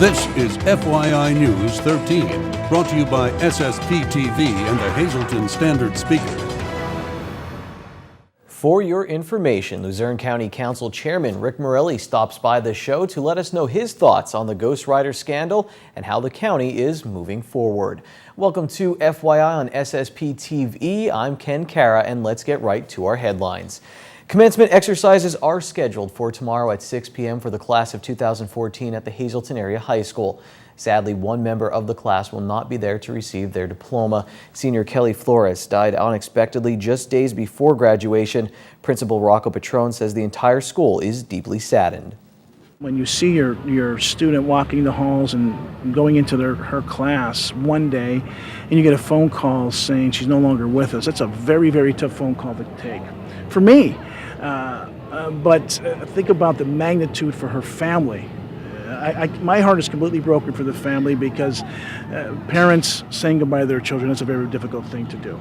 This is FYI News 13, brought to you by SSPTV and the Hazleton Standard Speaker. For your information, Luzerne County Council Chairman Rick Morelli stops by the show to let us know his thoughts on the ghostwriter scandal and how the county is moving forward. Welcome to FYI on SSPTV. I'm Ken Cara, and let's get right to our headlines. Commencement exercises are scheduled for tomorrow at 6 p.m. for the class of 2014 at the Hazleton Area High School. Sadly, one member of the class will not be there to receive their diploma. Senior Kelly Flores died unexpectedly just days before graduation. Principal Rocco Patron says the entire school is deeply saddened. When you see your student walking the halls and going into her class one day and you get a phone call saying she's no longer with us, that's a very, very tough phone call to take. For me, but think about the magnitude for her family. My heart is completely broken for the family because parents saying goodbye to their children is a very difficult thing to do.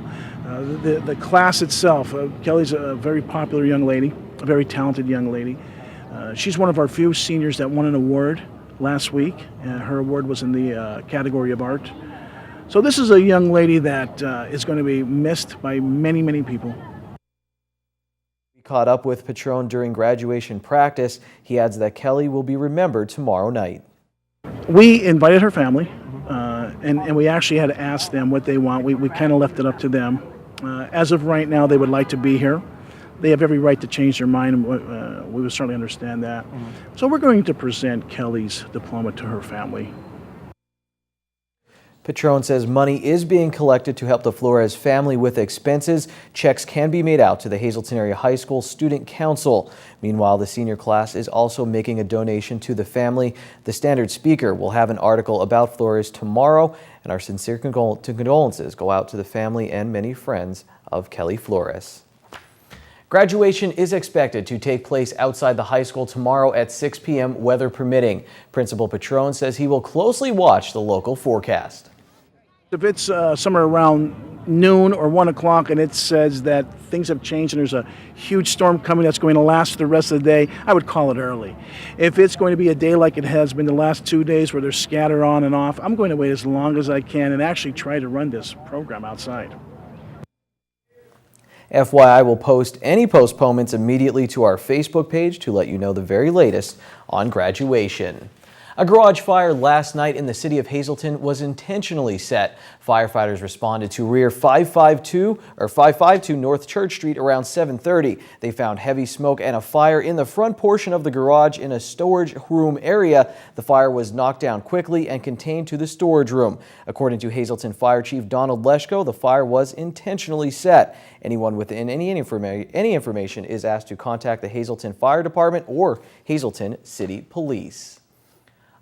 The class itself, Kelly's a very popular young lady, a very talented young lady. She's one of our few seniors that won an award last week. Her award was in the category of art. So this is a young lady that is going to be missed by many, many people. Caught up with Patron during graduation practice. He adds that Kelly will be remembered tomorrow night. We invited her family, and we actually had to ask them what they want. We kind of left it up to them. As of right now, they would like to be here. They have every right to change their mind, and we would certainly understand that. So we're going to present Kelly's diploma to her family. Patron says money is being collected to help the Flores family with expenses. Checks can be made out to the Hazleton Area High School Student Council. Meanwhile, the senior class is also making a donation to the family. The Standard Speaker will have an article about Flores tomorrow, and our sincere condolences go out to the family and many friends of Kelly Flores. Graduation is expected to take place outside the high school tomorrow at 6 p.m. weather permitting. Principal Patron says he will closely watch the local forecast. If it's somewhere around noon or 1 o'clock and it says that things have changed and there's a huge storm coming that's going to last the rest of the day, I would call it early. If it's going to be a day like it has been the last 2 days where they're scattered on and off, I'm going to wait as long as I can and actually try to run this program outside. FYI will post any postponements immediately to our Facebook page to let you know the very latest on graduation. A garage fire last night in the city of Hazleton was intentionally set. Firefighters responded to rear 552 North Church Street around 7:30. They found heavy smoke and a fire in the front portion of the garage in a storage room area. The fire was knocked down quickly and contained to the storage room. According to Hazleton Fire Chief Donald Leschko, the fire was intentionally set. Anyone with any information is asked to contact the Hazleton Fire Department or Hazleton City Police.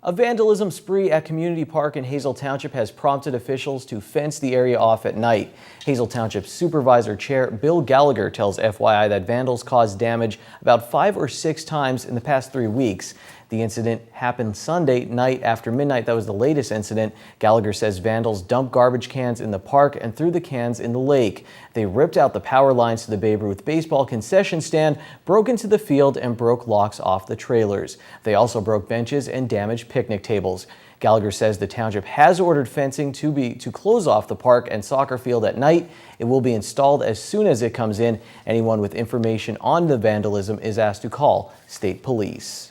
A vandalism spree at Community Park in Hazel Township has prompted officials to fence the area off at night. Hazel Township Supervisor Chair Bill Gallagher tells FYI that vandals caused damage about 5 or 6 times in the past 3 weeks. The incident happened Sunday night after midnight. That was the latest incident. Gallagher says vandals dumped garbage cans in the park and threw the cans in the lake. They ripped out the power lines to the Babe Ruth baseball concession stand, broke into the field, and broke locks off the trailers. They also broke benches and damaged picnic tables. Gallagher says the township has ordered fencing to close off the park and soccer field at night. It will be installed as soon as it comes in. Anyone with information on the vandalism is asked to call state police.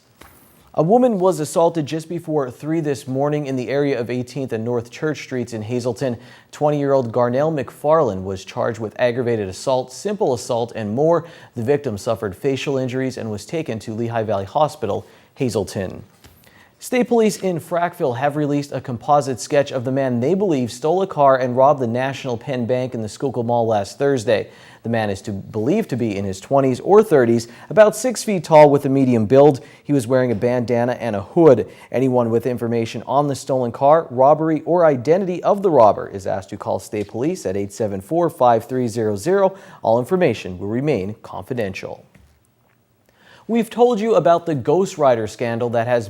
A woman was assaulted just before 3 this morning in the area of 18th and North Church Streets in Hazleton. 20-year-old Garnell McFarland was charged with aggravated assault, simple assault, and more. The victim suffered facial injuries and was taken to Lehigh Valley Hospital, Hazleton. State police in Frackville have released a composite sketch of the man they believe stole a car and robbed the National Penn Bank in the Schuylkill Mall last Thursday. The man is believed to be in his 20s or 30s, about 6 feet tall with a medium build. He was wearing a bandana and a hood. Anyone with information on the stolen car, robbery, or identity of the robber is asked to call state police at 874-5300. All information will remain confidential. We've told you about the ghostwriter scandal that has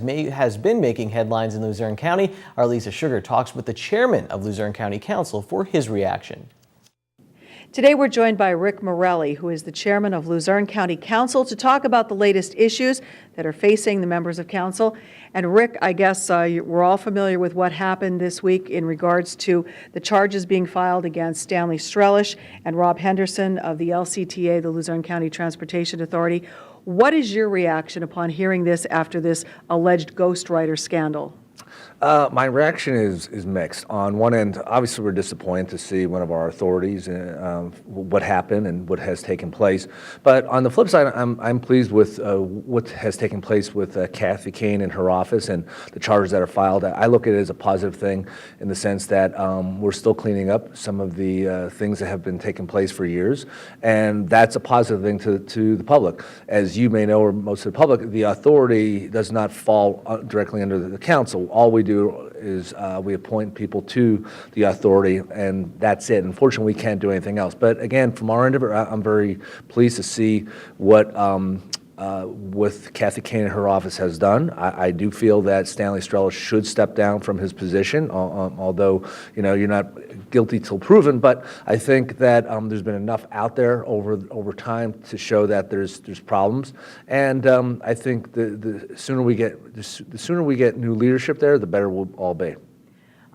been making headlines in Luzerne County. Our Lisa Sugar talks with the chairman of Luzerne County Council for his reaction. Today we're joined by Rick Morelli, who is the chairman of Luzerne County Council, to talk about the latest issues that are facing the members of council. And Rick, I guess we're all familiar with what happened this week in regards to the charges being filed against Stanley Strelish and Rob Henderson of the LCTA, the Luzerne County Transportation Authority. What is your reaction upon hearing this after this alleged ghostwriter scandal? My reaction is mixed. On one end, obviously we're disappointed to see one of our authorities, what happened and what has taken place. But on the flip side, I'm pleased with what has taken place with Kathy Kane and her office and the charges that are filed. I look at it as a positive thing in the sense that we're still cleaning up some of the things that have been taking place for years, and that's a positive thing to the public. As you may know, or most of the public, the authority does not fall directly under the council. All we do is we appoint people to the authority, and that's it. Unfortunately, we can't do anything else. But again, from our end of it, I'm very pleased to see what with Kathy Kane and her office has done. I do feel that Stanley Strelish should step down from his position, although you're not guilty till proven. But I think that there's been enough out there over time to show that there's problems, and I think the sooner we get new leadership there, the better we'll all be.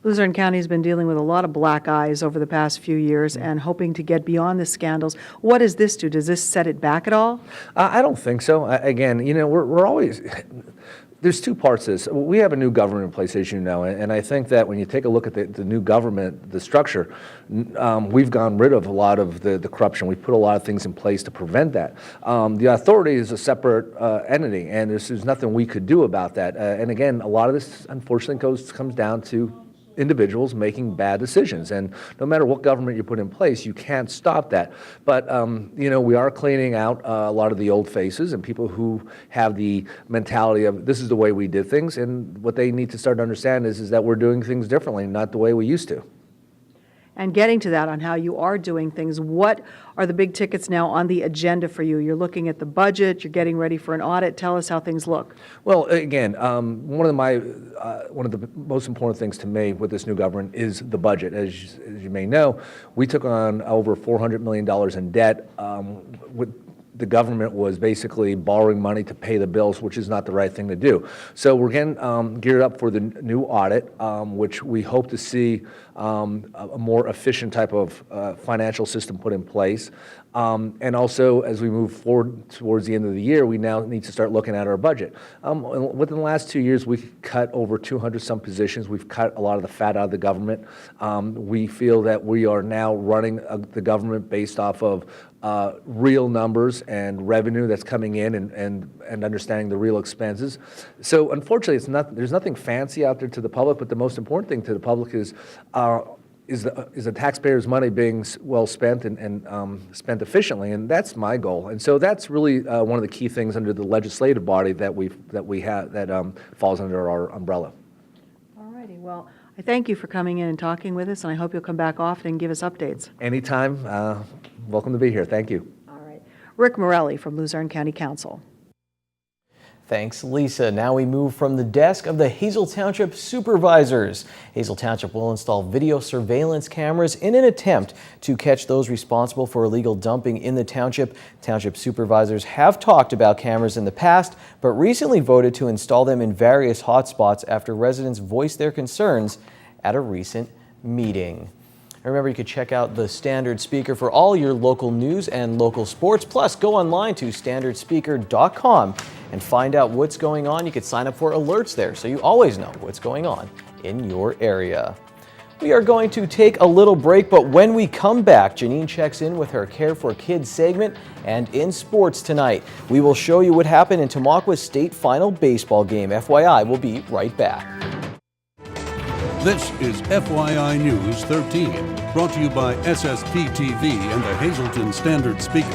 Luzerne County has been dealing with a lot of black eyes over the past few years and hoping to get beyond the scandals. What does this do? Does this set it back at all? I don't think so. Again, we're always... There's two parts to this. We have a new government in place, as you know, and I think that when you take a look at the new government, the structure, we've gone rid of a lot of the corruption. We've put a lot of things in place to prevent that. The authority is a separate entity, and there's nothing we could do about that. And again, a lot of this, unfortunately, comes down to individuals making bad decisions, and no matter what government you put in place, you can't stop that. But we are cleaning out a lot of the old faces and people who have the mentality of this is the way we did things, and what they need to start to understand is that we're doing things differently, not the way we used to. And getting to that on how you are doing things, what are the big tickets now on the agenda for you? You're looking at the budget, you're getting ready for an audit. Tell us how things look. Well, again, one of the most important things to me with this new government is the budget. As you may know, we took on over $400 million in debt. The government was basically borrowing money to pay the bills, which is not the right thing to do. So we're getting geared up for the new audit, which we hope to see a more efficient type of financial system put in place. And also, as we move forward towards the end of the year, we now need to start looking at our budget. Within the last 2 years, we've cut over 200 some positions. We've cut a lot of the fat out of the government. We feel that we are now running the government based off of real numbers and revenue that's coming in, and understanding the real expenses. So unfortunately, there's nothing fancy out there to the public, but the most important thing to the public is the taxpayers' money being well spent and spent efficiently, and that's my goal. And so that's really one of the key things under the legislative body that falls under our umbrella. All righty. Well, I thank you for coming in and talking with us, and I hope you'll come back often and give us updates. Anytime. Welcome to be here. Thank you. All right. Rick Morelli from Luzerne County Council. Thanks, Lisa. Now we move from the desk of the Hazel Township Supervisors. Hazel Township will install video surveillance cameras in an attempt to catch those responsible for illegal dumping in the township. Township supervisors have talked about cameras in the past, but recently voted to install them in various hotspots after residents voiced their concerns at a recent meeting. Remember, you could check out the Standard Speaker for all your local news and local sports. Plus, go online to standardspeaker.com and find out what's going on. You could sign up for alerts there so you always know what's going on in your area. We are going to take a little break, but when we come back, Janine checks in with her Care for Kids segment, and in sports tonight, we will show you what happened in Tamaulipa's state final baseball game. FYI, we'll be right back. This is FYI News 13, brought to you by SSPTV and the Hazleton Standard Speaker.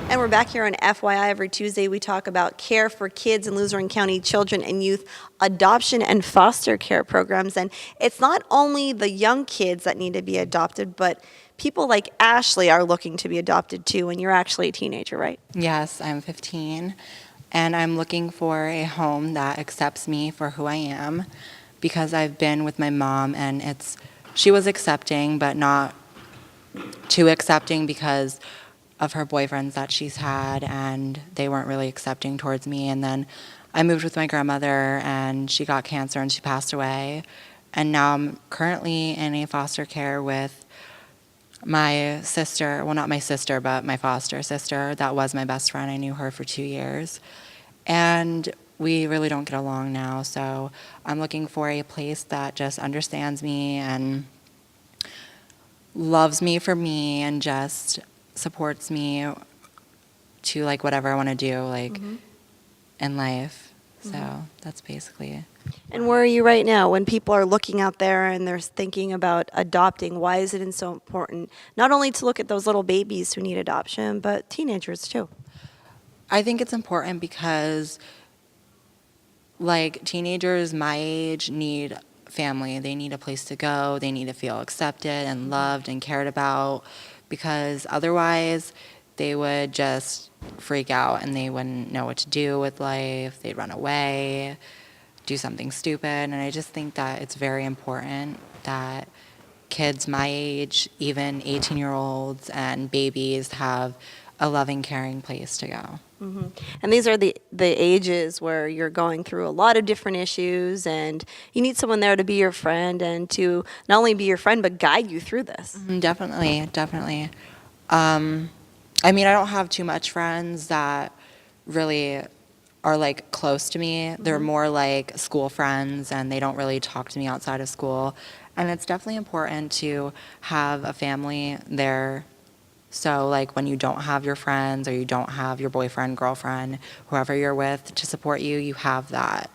And we're back here on FYI. Every Tuesday we talk about care for kids in Luzerne County children and youth, adoption and foster care programs. And it's not only the young kids that need to be adopted, but people like Ashley are looking to be adopted too. And you're actually a teenager, right? Yes, I'm 15, and I'm looking for a home that accepts me for who I am, because I've been with my mom and she was accepting but not too accepting because of her boyfriends that she's had, and they weren't really accepting towards me. And then I moved with my grandmother, and she got cancer and she passed away. And now I'm currently in a foster care with my sister, well, not my sister, but my foster sister. That was my best friend. I knew her for 2 years. And we really don't get along now. So I'm looking for a place that just understands me and loves me for me and just supports me to like whatever I want to do like in life. So that's basically it. And where are you right now when people are looking out there and they're thinking about adopting? Why is it so important not only to look at those little babies who need adoption, but teenagers too? I think it's important because like teenagers my age need family. They need a place to go. They need to feel accepted and loved and cared about, because otherwise they would just freak out and they wouldn't know what to do with life. They'd run away, do something stupid. And I just think that it's very important that kids my age, even 18-year-olds and babies, have a loving, caring place to go. And these are the ages where you're going through a lot of different issues, and you need someone there to be your friend and to not only be your friend but guide you through this. Definitely, definitely. I mean, I don't have too much friends that really are like close to me. They're more like school friends, and they don't really talk to me outside of school. And it's definitely important to have a family there. So like when you don't have your friends or you don't have your boyfriend, girlfriend, whoever you're with to support you, you have that.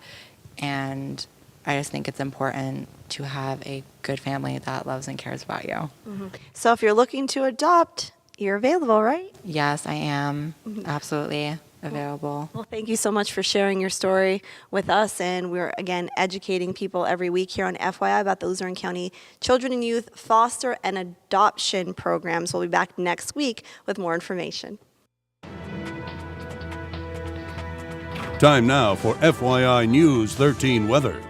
And I just think it's important to have a good family that loves and cares about you. So if you're looking to adopt, you're available, right? Yes, I am absolutely available. Well, thank you so much for sharing your story with us. And we're, again, educating people every week here on FYI about the Luzerne County Children and Youth Foster and Adoption Programs. We'll be back next week with more information. Time now for FYI News 13 weather.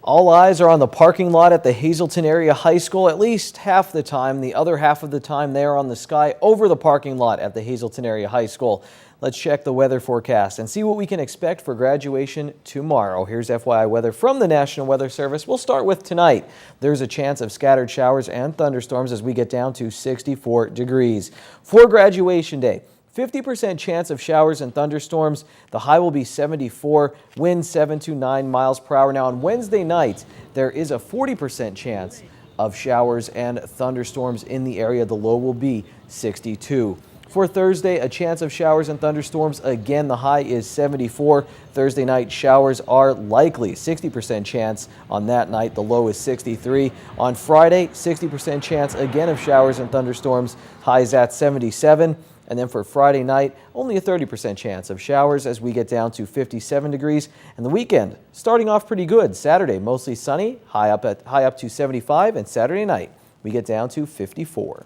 All eyes are on the parking lot at the Hazelton Area High School at least half the time. The other half of the time they are on the sky over the parking lot at the Hazelton Area High School. Let's check the weather forecast and see what we can expect for graduation tomorrow. Here's FYI weather from the National Weather Service. We'll start with tonight. There's a chance of scattered showers and thunderstorms as we get down to 64 degrees. For graduation day, 50% chance of showers and thunderstorms. The high will be 74, wind 7 to 9 miles per hour. Now on Wednesday night, there is a 40% chance of showers and thunderstorms in the area. The low will be 62. For Thursday, a chance of showers and thunderstorms. Again, the high is 74. Thursday night, showers are likely. 60% chance on that night. The low is 63. On Friday, 60% chance again of showers and thunderstorms. High is at 77. And then for Friday night, only a 30% chance of showers as we get down to 57 degrees. And the weekend starting off pretty good. Saturday, mostly sunny, high up to 75. And Saturday night, we get down to 54.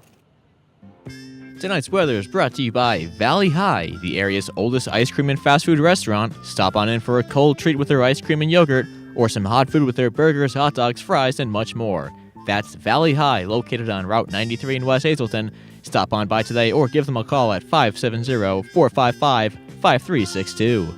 Tonight's weather is brought to you by Valley High, the area's oldest ice cream and fast food restaurant. Stop on in for a cold treat with their ice cream and yogurt, or some hot food with their burgers, hot dogs, fries, and much more. That's Valley High, located on Route 93 in West Hazelton. Stop on by today or give them a call at 570-455-5362.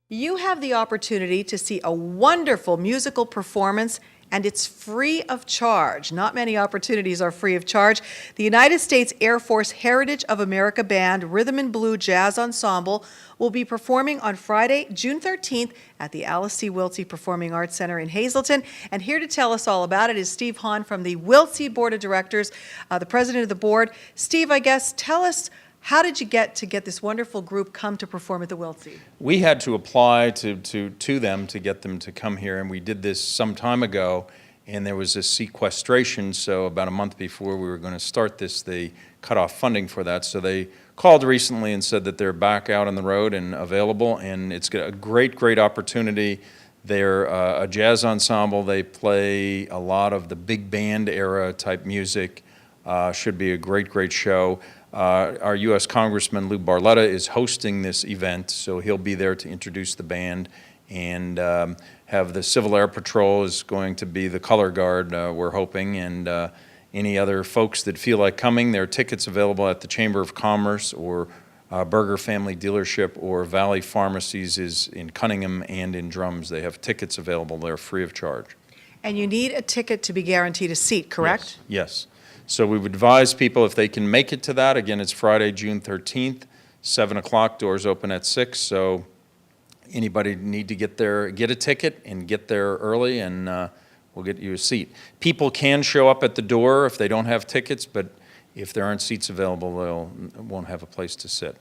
You have the opportunity to see a wonderful musical performance, and it's free of charge. Not many opportunities are free of charge. The United States Air Force Heritage of America Band Rhythm and Blue Jazz Ensemble will be performing on Friday, June 13th at the Alice C. Wiltsey Performing Arts Center in Hazelton. And here to tell us all about it is Steve Hahn from the Wiltsey Board of Directors, the president of the board. Steve, I guess, tell us, how did you get this wonderful group come to perform at the Wiltsey? We had to apply to them to get them to come here, and we did this some time ago, and there was a sequestration, so about a month before we were going to start this, they cut off funding for that. So they called recently and said that they're back out on the road and available, and it's a great opportunity. They're a jazz ensemble. They play a lot of the big band era type music. Should be a great show. Our U.S. Congressman Lou Barletta is hosting this event, so he'll be there to introduce the band and have the Civil Air Patrol is going to be the color guard, we're hoping, and any other folks that feel like coming, there are tickets available at the Chamber of Commerce or Berger Family Dealership or Valley Pharmacies is in Cunningham and in Drums. They have tickets available. They're free of charge. And you need a ticket to be guaranteed a seat, correct? Yes. So we would advise people if they can make it to that. Again, it's Friday, June 13th, 7 o'clock. Doors open at 6. So anybody need to get there, get a ticket and get there early, and we'll get you a seat. People can show up at the door if they don't have tickets, but if there aren't seats available, they won't have a place to sit.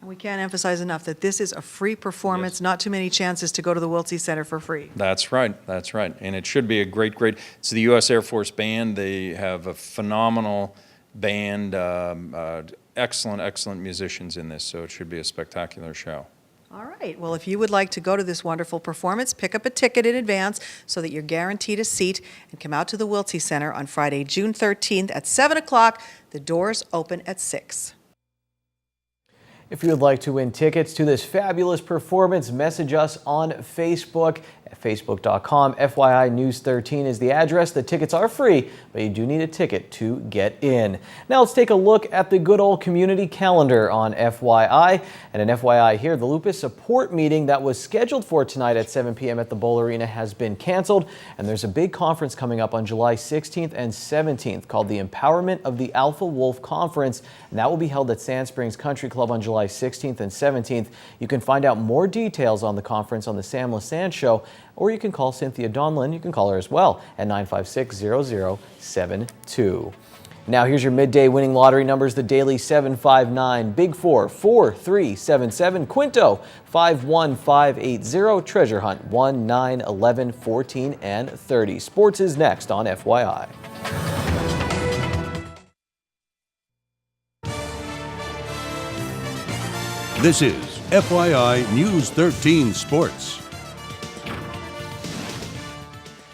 And we can't emphasize enough that this is a free performance, not too many chances to go to the Wiltsey Center for free. That's right, that's right. And it should be a great, it's the U.S. Air Force Band. They have a phenomenal band, excellent musicians in this, so it should be a spectacular show. All right. Well, if you would like to go to this wonderful performance, pick up a ticket in advance so that you're guaranteed a seat, and come out to the Wiltsey Center on Friday, June 13th at 7 o'clock. The doors open at 6. If you would like to win tickets to this fabulous performance, message us on Facebook at facebook.com. FYI News 13 is the address. The tickets are free, but you do need a ticket to get in. Now let's take a look at the good old community calendar on FYI. And an FYI here, the lupus support meeting that was scheduled for tonight at 7 p.m. at the Bowl Arena has been canceled. And there's a big conference coming up on July 16th and 17th called the Empowerment of the Alpha Wolf Conference. And that will be held at Sand Springs Country Club on July 16th and 17th. You can find out more details on the conference on the Sam LaSand Show, or you can call Cynthia Donlin. You can call her as well at 956-0072. Now here's your midday winning lottery numbers. The Daily 759, Big 4 4377, Quinto 51580, Treasure Hunt 1 9 11 14 and 30. Sports is next on FYI. This is FYI News 13 Sports.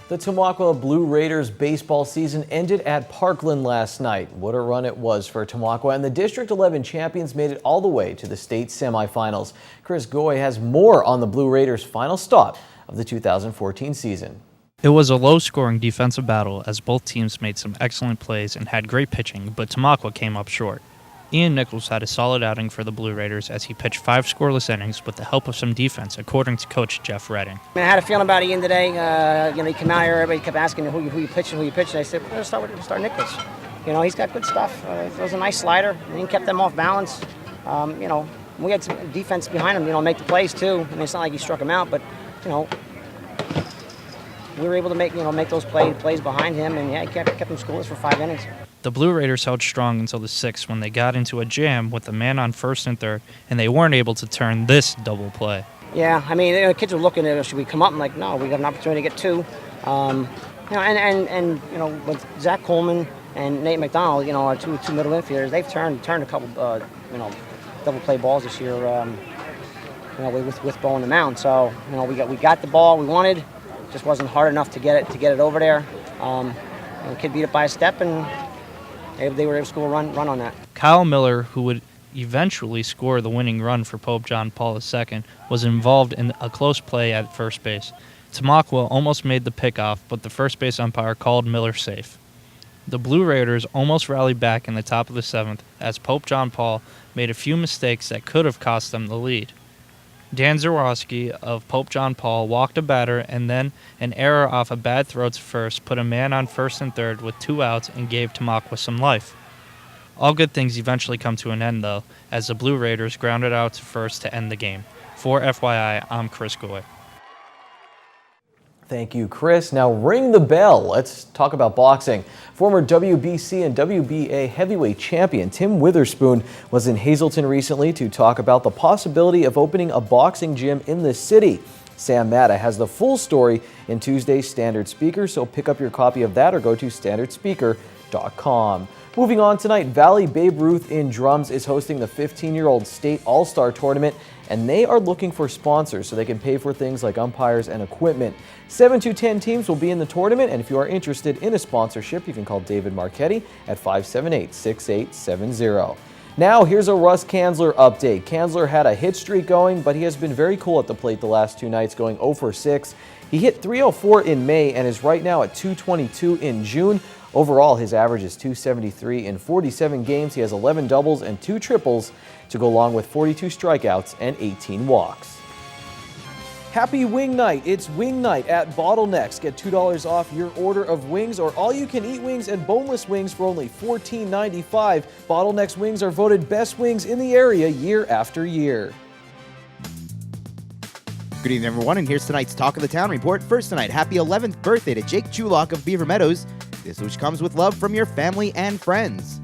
The Tamaqua Blue Raiders baseball season ended at Parkland last night. What a run it was for Tamaqua, and the District 11 champions made it all the way to the state semifinals. Chris Goy has more on the Blue Raiders' final stop of the 2014 season. It was a low-scoring defensive battle as both teams made some excellent plays and had great pitching, but Tamaqua came up short. Ian Nichols had a solid outing for the Blue Raiders as he pitched 5 scoreless innings with the help of some defense, according to Coach Jeff Redding. I had a feeling about Ian today. He came out here, everybody kept asking who you pitching. I said, we're going to start Nichols. He's got good stuff. It was a nice slider, and he kept them off balance. We had some defense behind him, make the plays too. I mean, it's not like he struck him out, but, we were able to make those plays behind him, and he kept him scoreless for 5 innings. The Blue Raiders held strong until the 6th when they got into a jam with a man on first and third, and they weren't able to turn this double play. Yeah, I mean, the kids were looking at, should we come up? I'm like, no, we got an opportunity to get 2. With Zach Coleman and Nate McDonald, our two middle infielders, they've turned a couple, double play balls this year, with Bo on the mound. So, we got the ball we wanted, just wasn't hard enough to get it over there. The kid beat it by a step, and they were able to score a run on that. Kyle Miller, who would eventually score the winning run for Pope John Paul II, was involved in a close play at first base. Tamaqua almost made the pickoff, but the first base umpire called Miller safe. The Blue Raiders almost rallied back in the top of the 7th as Pope John Paul made a few mistakes that could have cost them the lead. Dan Zaworski of Pope John Paul walked a batter, and then an error off a bad throw to first put a man on first and third with 2 outs and gave Tamaqua some life. All good things eventually come to an end, though, as the Blue Raiders grounded out to first to end the game. For FYI, I'm Chris Goy. Thank you, Chris. Now ring the bell. Let's talk about boxing. Former WBC and WBA heavyweight champion Tim Witherspoon was in Hazleton recently to talk about the possibility of opening a boxing gym in the city. Sam Matta has the full story in Tuesday's Standard Speaker, so pick up your copy of that or go to standardspeaker.com. Moving on tonight, Valley Babe Ruth in Drums is hosting the 15-year-old state all-star tournament, and they are looking for sponsors so they can pay for things like umpires and equipment. 7 to 10 teams will be in the tournament, and if you are interested in a sponsorship, you can call David Marchetti at 578-6870. Now here's a Russ Kanzler update. Kanzler had a hit streak going, but he has been very cool at the plate the last 2 nights, going 0 for 6. He hit .304 in May and is right now at .222 in June. Overall, his average is .273 in 47 games. He has 11 doubles and 2 triples to go along with 42 strikeouts and 18 walks. Happy Wing Night! It's Wing Night at Bottlenecks. Get $2 off your order of wings or all-you-can-eat wings and boneless wings for only $14.95. Bottlenecks wings are voted best wings in the area year after year. Good evening, everyone, and here's tonight's Talk of the Town report. First tonight, happy 11th birthday to Jake Chulock of Beaver Meadows. This wish comes with love from your family and friends.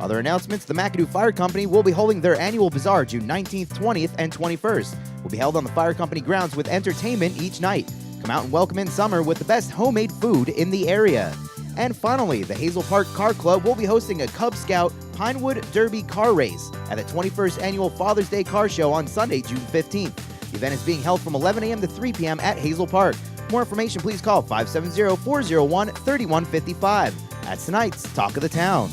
Other announcements, the McAdoo Fire Company will be holding their annual bazaar June 19th, 20th, and 21st. Will be held on the Fire Company grounds with entertainment each night. Come out and welcome in summer with the best homemade food in the area. And finally, the Hazel Park Car Club will be hosting a Cub Scout Pinewood Derby car race at the 21st Annual Father's Day Car Show on Sunday, June 15th. The event is being held from 11 a.m. to 3 p.m. at Hazel Park. For more information, please call 570-401-3155. That's tonight's Talk of the Town.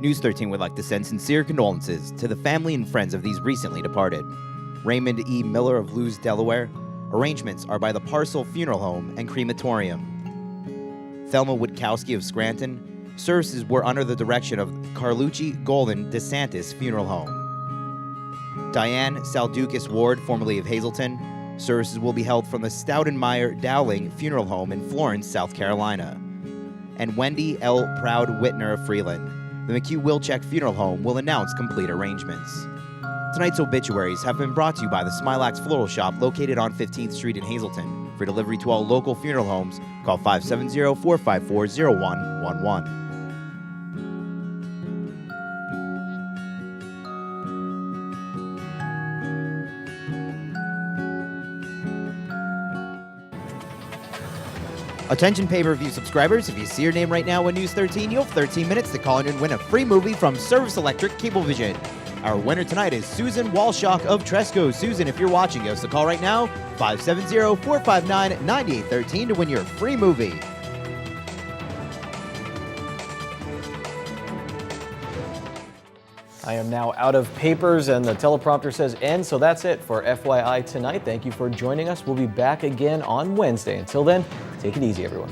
News 13 would like to send sincere condolences to the family and friends of these recently departed. Raymond E. Miller of Lewes, Delaware. Arrangements are by the Parcel Funeral Home and Crematorium. Thelma Witkowski of Scranton. Services were under the direction of Carlucci Golden DeSantis Funeral Home. Diane Saldukas Ward, formerly of Hazleton. Services will be held from the Stoudenmeyer Dowling Funeral Home in Florence, South Carolina. And Wendy L. Proud Whitner of Freeland. The McHugh Wilczek Funeral Home will announce complete arrangements. Tonight's obituaries have been brought to you by the Smilax Floral Shop located on 15th Street in Hazleton. For delivery to all local funeral homes, call 570-454-0111. Attention pay-per-view subscribers, if you see your name right now on News 13, you'll have 13 minutes to call in and win a free movie from Service Electric Cablevision. Our winner tonight is Susan Walshock of Tresco. Susan, if you're watching, give us a call right now, 570-459-9813 to win your free movie. I am now out of papers and the teleprompter says end, so that's it for FYI tonight. Thank you for joining us. We'll be back again on Wednesday. Until then, take it easy, everyone.